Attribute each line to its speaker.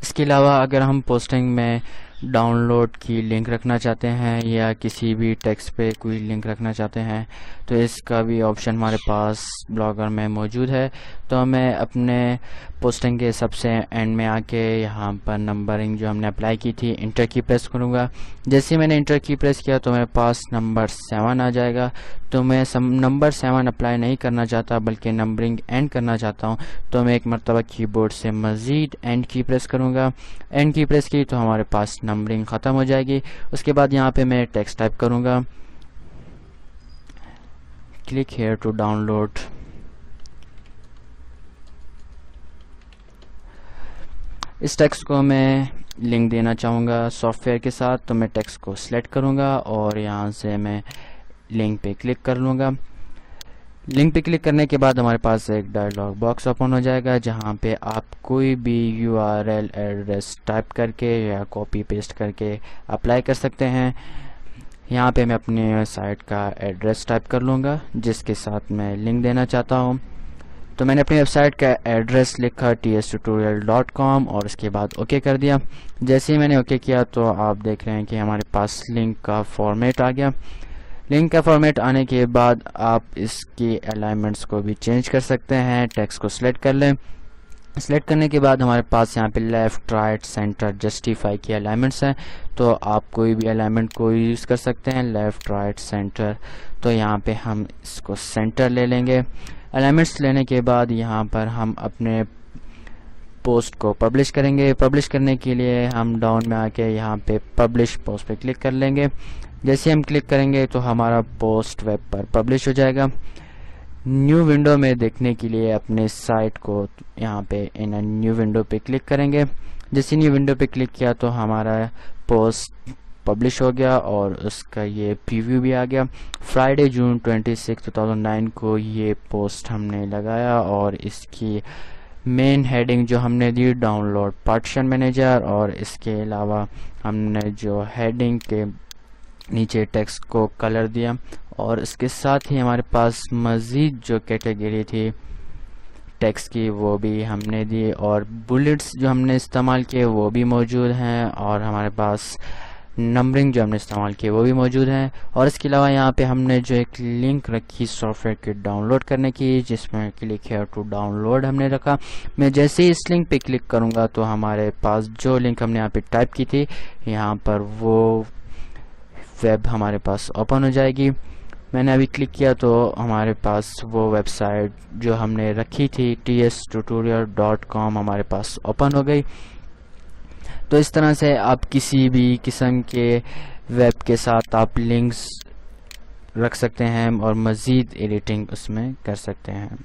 Speaker 1: इसके अलावा अगर हम पोस्टिंग में डाउनलोड की लिंक रखना चाहते हैं या किसी भी टेक्स्ट पे कोई लिंक रखना चाहते हैं तो इसका भी ऑप्शन हमारे पास ब्लॉगर में मौजूद है। तो मैं अपने पोस्टिंग के सबसे एंड में आके यहाँ पर नंबरिंग जो हमने अप्लाई की थी इंटर की प्रेस करूँगा। जैसे ही मैंने इंटर की प्रेस किया तो मेरे पास नंबर 7 आ जाएगा। तो मैं नंबर 7 अप्लाई नहीं करना चाहता बल्कि नंबरिंग एंड करना चाहता हूँ, तो मैं एक मरतबा कीबोर्ड से मज़ीद एंड की प्रेस करूँगा। एंड की प्रेस की तो हमारे पास नंबरिंग ख़त्म हो जाएगी। उसके बाद यहाँ पे मैं टेक्स्ट टाइप करूँगा, क्लिक हेयर टू डाउनलोड। इस टेक्स्ट को मैं लिंक देना चाहूँगा सॉफ्टवेयर के साथ, तो मैं टेक्स्ट को सिलेक्ट करूँगा और यहाँ से मैं लिंक पे क्लिक कर लूँगा। लिंक पे क्लिक करने के बाद हमारे पास एक डायलॉग बॉक्स ओपन हो जाएगा जहाँ पे आप कोई भी URL एड्रेस टाइप करके या कॉपी पेस्ट करके अप्लाई कर सकते हैं। यहाँ पे मैं अपने साइट का एड्रेस टाइप कर लूँगा जिसके साथ मैं लिंक देना चाहता हूँ। तो मैंने अपनी वेबसाइट का एड्रेस लिखा tstutorial.com और उसके बाद ओके कर दिया। जैसे ही मैंने ओके किया तो आप देख रहे हैं कि हमारे पास लिंक का फॉर्मेट आ गया। लिंक का फॉर्मेट आने के बाद आप इसकी अलाइनमेंट्स को भी चेंज कर सकते हैं। टेक्स्ट को सिलेक्ट कर लें। सिलेक्ट करने के बाद हमारे पास यहाँ पे लेफ़्ट राइट सेंटर जस्टिफाई की अलाइनमेंट्स हैं, तो आप कोई भी अलाइनमेंट को यूज़ कर सकते हैं, लेफ़्ट राइट सेंटर। तो यहाँ पे हम इसको सेंटर ले लेंगे। अलाइनमेंट्स लेने के बाद यहाँ पर हम अपने पोस्ट को पब्लिश करेंगे। पब्लिश करने के लिए हम डाउन में आके यहाँ पे पब्लिश पोस्ट पे क्लिक कर लेंगे। जैसे हम क्लिक करेंगे तो हमारा पोस्ट वेब पर पब्लिश हो जाएगा। न्यू विंडो में देखने के लिए अपने साइट को यहाँ पे इन न्यू विंडो पे क्लिक करेंगे। जैसे न्यू विंडो पे क्लिक किया तो हमारा पोस्ट पब्लिश हो गया और उसका ये प्रीव्यू भी आ गया। फ्राइडे जून 26, 2009 को ये पोस्ट हमने लगाया और इसकी मेन हेडिंग जो हमने दी डाउनलोड पार्टीशन मैनेजर, और इसके अलावा हमने जो हेडिंग के नीचे टेक्स्ट को कलर दिया और इसके साथ ही हमारे पास मज़ीद जो कैटेगरी थी टेक्स्ट की वो भी हमने दी और बुलेट्स जो हमने इस्तेमाल किए वो भी मौजूद हैं और हमारे पास नंबरिंग जो हमने इस्तेमाल की वो भी मौजूद हैं। और इसके अलावा यहाँ पे हमने जो एक लिंक रखी सॉफ्टवेयर के डाउनलोड करने की जिसमें क्लिक हेयर टू डाउनलोड हमने रखा। मैं जैसे ही इस लिंक पे क्लिक करूँगा तो हमारे पास जो लिंक हमने यहाँ पे टाइप की थी यहाँ पर वो वेब हमारे पास ओपन हो जाएगी। मैंने अभी क्लिक किया तो हमारे पास वो वेबसाइट जो हमने रखी थी tstutorial.com हमारे पास ओपन हो गई। तो इस तरह से आप किसी भी किस्म के वेब के साथ आप लिंक्स रख सकते हैं और मज़ीद एडिटिंग उसमें कर सकते हैं।